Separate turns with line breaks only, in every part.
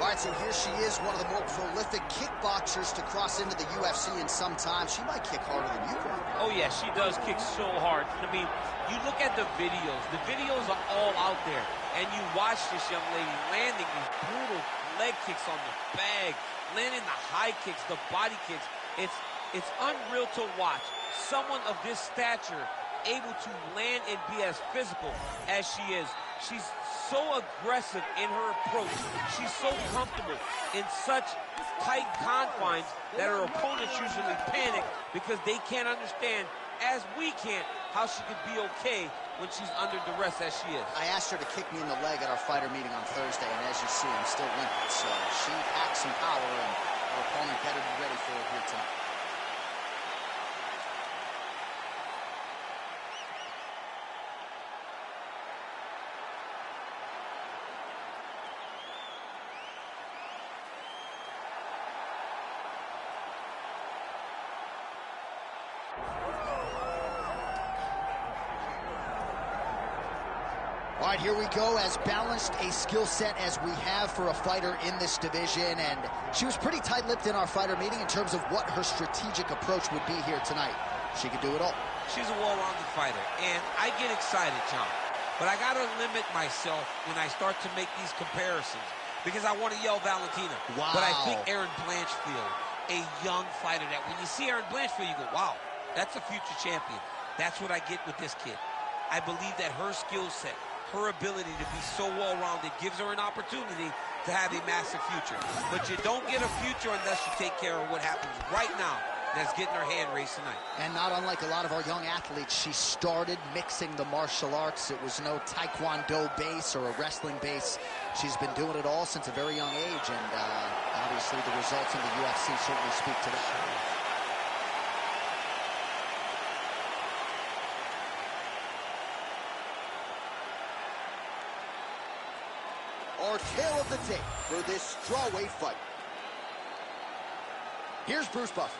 All right, so here she is, one of the more prolific kickboxers to cross into the UFC in some time. She might kick harder than you can.
Oh, yeah, she does kick so hard. I mean, you look at the videos. The videos are all out there. And you watch this young lady landing these brutal leg kicks on the bag, landing the high kicks, the body kicks. It's unreal to watch someone of this stature able to land and be as physical as she is. She's so aggressive in her approach. She's so comfortable in such tight confines that her opponents usually panic because they can't understand, as we can't, how she could be okay when she's under duress as she is.
I asked her to kick me in the leg at our fighter meeting on Thursday, and as you see, I'm still limping. So she packs some power, and her opponent better be ready for it here tonight. All right, here we go. As balanced a skill set as we have for a fighter in this division, and she was pretty tight-lipped in our fighter meeting in terms of what her strategic approach would be here tonight. She could do it all.
She's a well-rounded fighter, and I get excited, John, but I got to limit myself when I start to make these comparisons because I want to yell Valentina.
Wow.
But I think Erin Blanchfield, a young fighter that when you see Erin Blanchfield, you go, wow, that's a future champion. That's what I get with this kid. I believe that her skill set, her ability to be so well-rounded gives her an opportunity to have a massive future. But you don't get a future unless you take care of what happens right now. That's getting her hand raised tonight.
And not unlike a lot of our young athletes, she started mixing the martial arts. It was no Taekwondo base or a wrestling base. She's been doing it all since a very young age, and obviously the results in the UFC certainly speak to that. Our tale of the tape for this strawweight fight. Here's Bruce Buffer.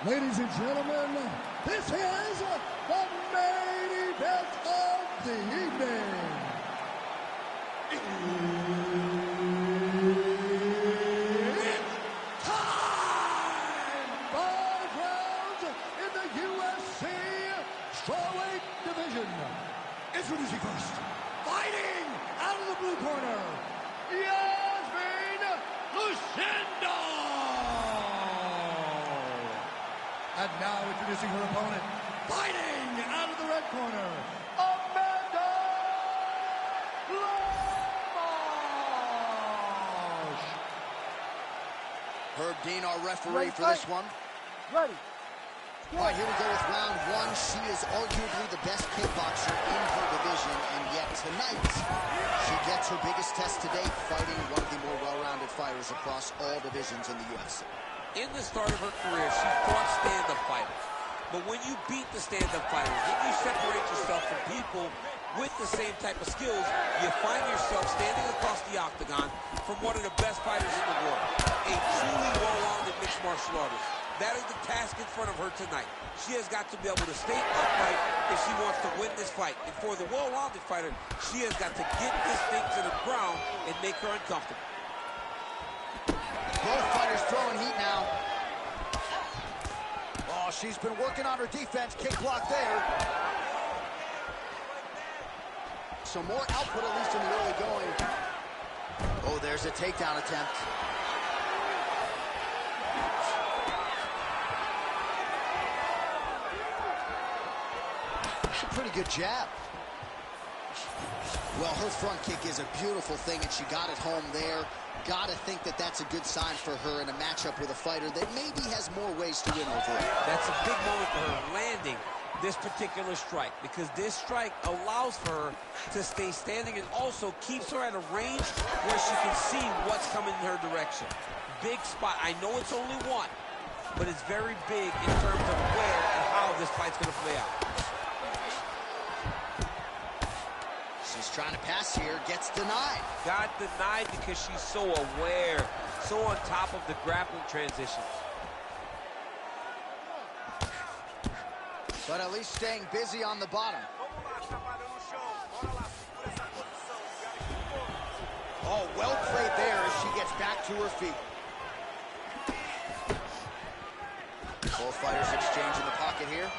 Ladies and gentlemen, this is the main event of the evening. It's time! 5 rounds in the UFC strawweight division. Introducing first, fighting out of the blue corner, LUCINDO! And now introducing her opponent, fighting out of the red corner, LEMOS!
Herb Dean, our referee for this one.
Ready.
All right, here we go with round one. She is arguably the best kickboxer in her division, and yet tonight, she gets her biggest test to date, fighting one of the more well-rounded fighters across all divisions in the UFC.
In the start of her career, she fought stand-up fighters. But when you beat the stand-up fighters, when you separate yourself from people with the same type of skills, you find yourself standing across the octagon from one of the best fighters in the world, a truly well-rounded mixed martial artist. That is the task in front of her tonight. She has got to be able to stay upright if she wants to win this fight. And for the well-rounded fighter, she has got to get this thing to the ground and make her uncomfortable.
Both fighters throwing heat now. Oh, she's been working on her defense. Kick block there. So more output, at least in the early going. Oh, there's a takedown attempt. Pretty good jab. Well, her front kick is a beautiful thing, and she got it home there. Got to think that that's a good sign for her in a matchup with a fighter that maybe has more ways to win over her.
That's a big moment for her, landing this particular strike, because this strike allows for her to stay standing and also keeps her at a range where she can see what's coming in her direction. Big spot. I know it's only one, but it's very big in terms of where and how this fight's going to play out.
She's trying to pass here, gets denied.
Got denied because she's so aware, so on top of the grappling transitions.
But at least staying busy on the bottom. Oh, well played there as she gets back to her feet. Both fighters exchange in the pocket here.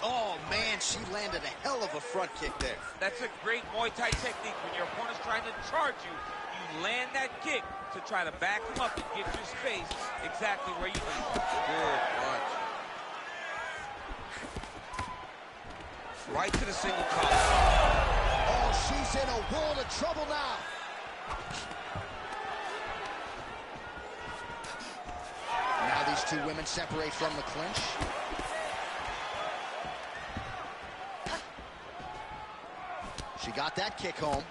Oh, man, she landed a hell of a front kick there.
That's a great Muay Thai technique. When your opponent's trying to charge you, you land that kick to try to back them up and give you space exactly where you need it. Good punch. Right to the single collar.
Oh, she's in a world of trouble now. Now these two women separate from the clinch. She got that kick home.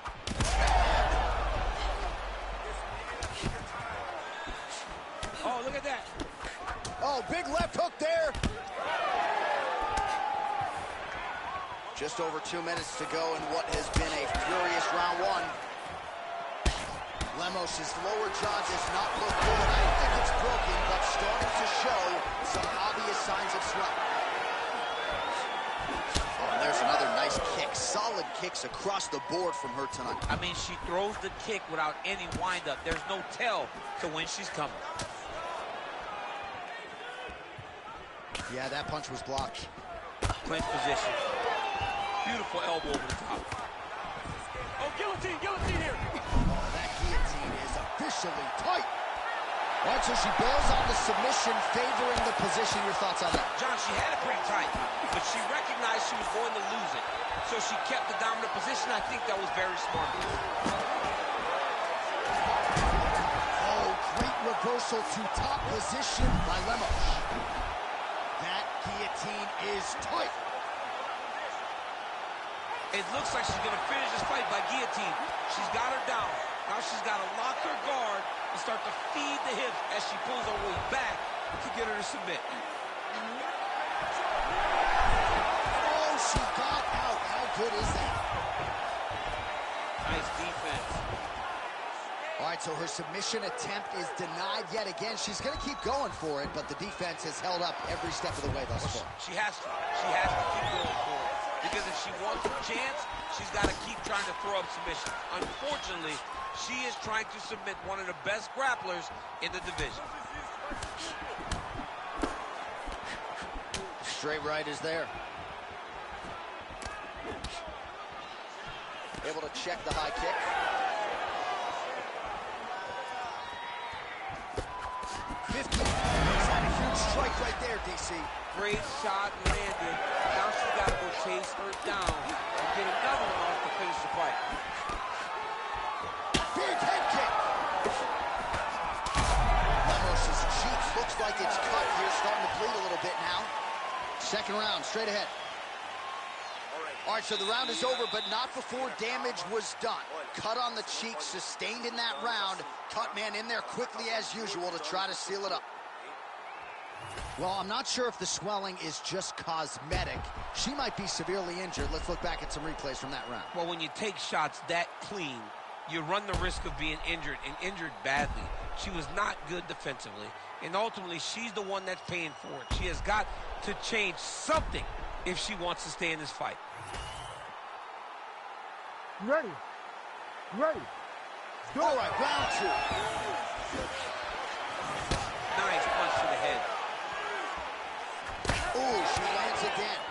Oh, look at that.
Oh, big left hook there. Just over 2 minutes to go in what has been a furious round one. LEMOS' lower jaw does not look good. I think it's broken, but starting to show some obvious signs of swelling. Oh, and there's another nice kick. Solid kicks across the board from her tonight.
I mean, she throws the kick without any wind-up. There's no tell to when she's coming.
Yeah, that punch was blocked.
Clinch position. Beautiful elbow over the top. Oh, guillotine, guillotine here.
Oh, that guillotine is officially tight. All right, so she bails on the submission, favoring the position. Your thoughts on that?
John, she had it pretty tight, but she recognized she was going to lose it. So she kept the dominant position. I think that was very smart.
Oh, great reversal to top position by LEMOS. That guillotine is tight.
It looks like she's going to finish this fight by guillotine. She's got her down. Now she's got to lock her guard and start to feed the hips as she pulls her way back to get her to submit.
Oh, she got out. How good is that?
Nice defense.
All right, so her submission attempt is denied yet again. She's going to keep going for it, but the defense has held up every step of the way thus far.
She has to. She has to keep going for it. Because if she wants a chance, she's got to keep trying to throw up submission. Unfortunately, she is trying to submit one of the best grapplers in the division.
Straight right is there. Able to check the high kick. Is that a huge strike right there, DC?
Great shot landed. Now she's got to go chase her down and get another one off to finish the fight.
Big head kick. LEMOS' cheek looks like it's cut here, starting to bleed a little bit now. Second round, straight ahead. All right, so the round is over, but not before damage was done. Cut on the cheek, sustained in that round. Cut man in there quickly as usual to try to seal it up. Well, I'm not sure if the swelling is just cosmetic. She might be severely injured. Let's look back at some replays from that round.
Well, when you take shots that clean, you run the risk of being injured, and injured badly. She was not good defensively, and ultimately, she's the one that's paying for it. She has got to change something if she wants to stay in this fight.
You ready? You ready? Go.
All right, round two.
Nice punch to the head.
Ooh, she lands again.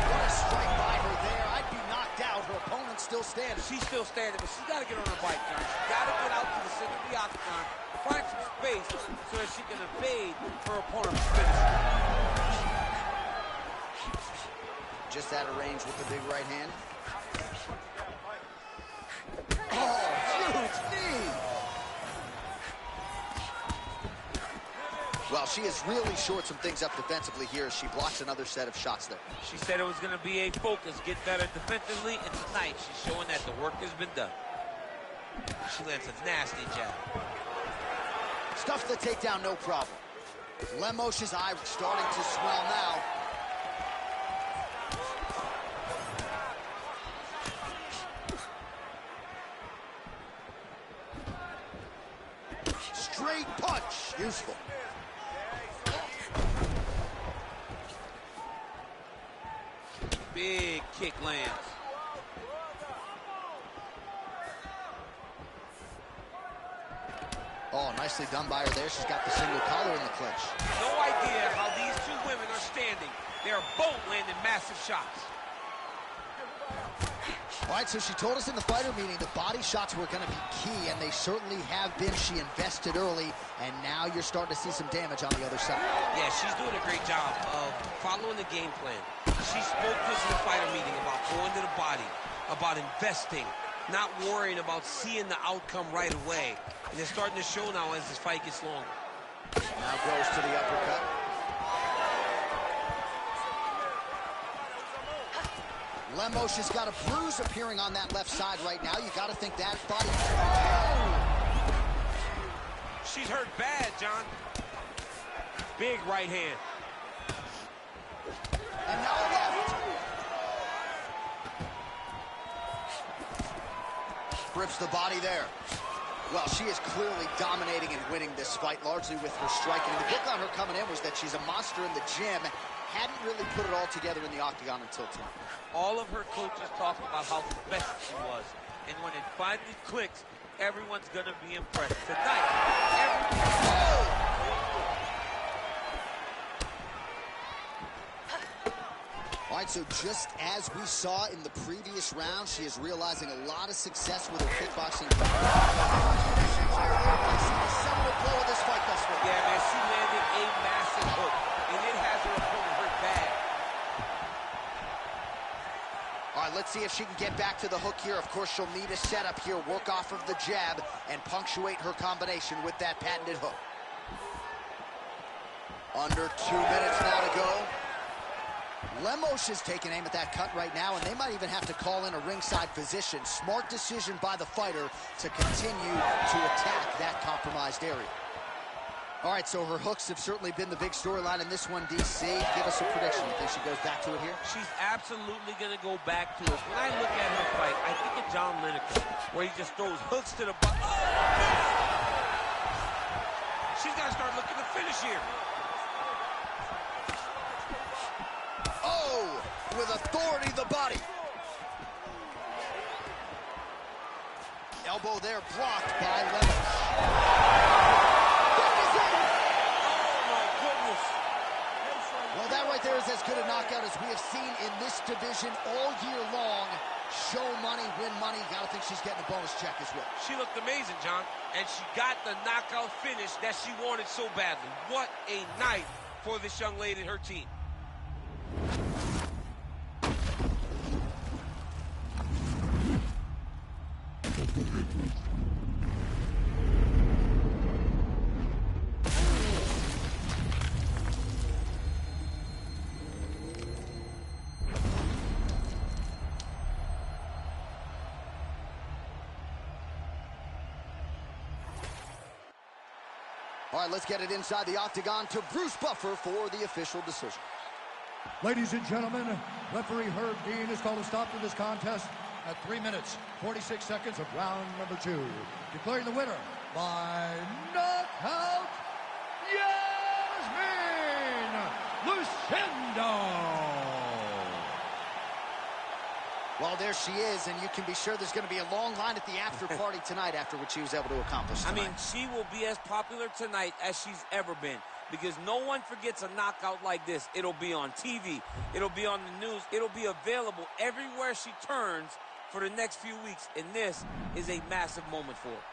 What a strike by her there. I'd be knocked out. Her opponent's still standing.
She's still standing, but she's got to get on her bike, John. She's got to get out to the center of the octagon, find some space so that she can evade her opponent's finish.
Just out of range with the big right hand. Oh, huge knee! Well, she has really shored some things up defensively here as she blocks another set of shots there.
She said it was going to be a focus, get better defensively, and tonight she's showing that the work has been done. She lands a nasty jab.
Stuffs the takedown, no problem. LEMOS' eye starting to swell now. Straight punch, useful.
Big kick lands.
Oh, nicely done by her there. She's got the single collar in the clinch.
No idea how these two women are standing. They are both landing massive shots.
All right, so she told us in the fighter meeting that body shots were going to be key, and they certainly have been. She invested early, and now you're starting to see some damage on the other side.
Yeah, she's doing a great job of following the game plan. She spoke to us in the fighter meeting about going to the body, about investing, not worrying about seeing the outcome right away. And it's starting to show now as this fight gets longer.
Now goes to the uppercut. LEMOS has got a bruise appearing on that left side right now. You got to think that body. Oh!
She's hurt bad, John. Big right hand.
And now left. Grips the body there. Well, she is clearly dominating and winning this fight, largely with her striking. The book on her coming in was that she's a monster in the gym. Hadn't really put it all together in the octagon until tonight.
All of her coaches talk about how special she was. And when it finally clicks, everyone's going to be impressed. Tonight,
All right, so just as we saw in the previous round, she is realizing a lot of success with her kickboxing. Seminal blow of this fight thus far.
yeah, man, she landed a massive hook, and it has her opponent hurt bad.
All right, let's see if she can get back to the hook here. Of course, she'll need a setup here, work off of the jab, and punctuate her combination with that patented hook. Under 2 minutes now to go. LEMOS is taking aim at that cut right now, and they might even have to call in a ringside physician. Smart decision by the fighter to continue to attack that compromised area. All right, so her hooks have certainly been the big storyline in this one, DC. Give us a prediction. You think she goes back to it here?
She's absolutely going to go back to it. When I look at her fight, I think of John Lineker, where he just throws hooks to the butt. Oh! She's got to start looking to finish here.
Oh, with authority, the body. Elbow there blocked by LEMOS. Well, that right there is as good a knockout as we have seen in this division all year long. Show money, win money. Gotta think she's getting a bonus check as well.
She looked amazing, John, and she got the knockout finish that she wanted so badly. What a night for this young lady and her team.
All right, let's get it inside the octagon to Bruce Buffer for the official decision.
Ladies and gentlemen, referee Herb Dean has called a stop to this contest at 3 minutes, 46 seconds of round number 2. Declaring the winner by knockout, LUCINDO.
Well, there she is, and you can be sure there's going to be a long line at the after party tonight after what she was able to accomplish tonight.
I mean, she will be as popular tonight as she's ever been, because no one forgets a knockout like this. It'll be on TV. It'll be on the news. It'll be available everywhere she turns for the next few weeks, and this is a massive moment for her.